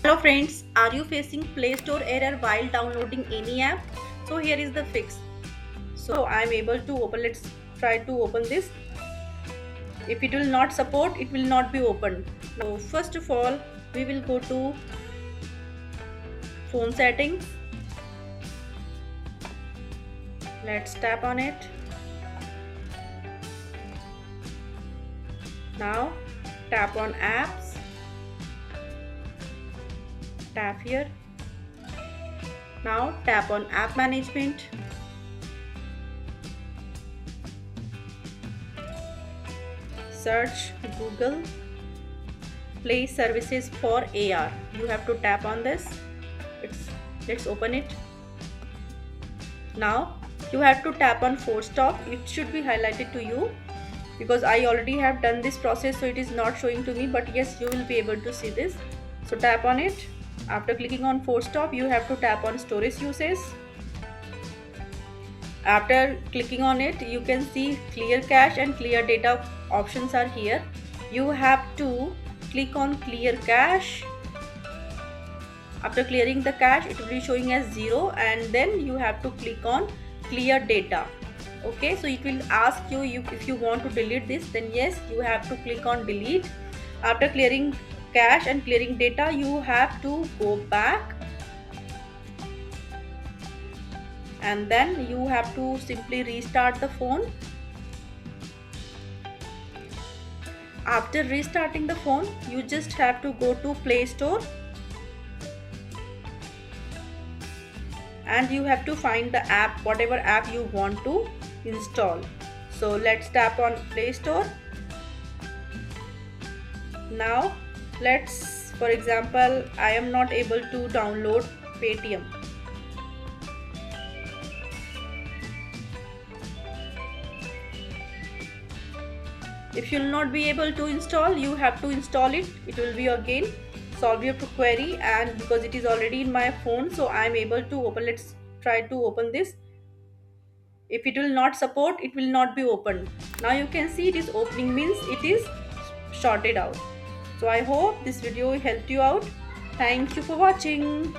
Hello friends, are you facing Play Store error while downloading any app? So here is the fix. So I am able to open. Let's try to open this. If it will not support, it will not be opened. So first of all, we will go to phone settings. Let's tap on it. Now tap on apps. Tap here. Now tap on app management. Search Google Play services for AR. You have to tap on this. Let's open it. Now you have to tap on force stop. It should be highlighted to you because I already have done this process, so it is not showing to me, but yes, you will be able to see this. So tap on it. After clicking on force stop, you have to tap on storage usage. After clicking on it, you can see clear cache and clear data options are here. You have to click on clear cache. After clearing the cache, it will be showing as 0, and then you have to click on clear data. Okay, so it will ask you if you want to delete this, then yes, you have to click on delete. After clearing cache and clearing data, you have to go back, and then you have to simply restart the phone. After restarting the phone, you just have to go to Play Store and you have to find the app, whatever app you want to install. So let's tap on Play Store. Now let's, for example, I am not able to download Paytm. If you will not be able to install, you have to install it. It will be again solve your query, and because it is already in my phone, so I am able to open. Let's try to open this. If it will not support, it will not be opened. Now you can see it is opening, means it is sorted out. So I hope this video helped you out. Thank you for watching.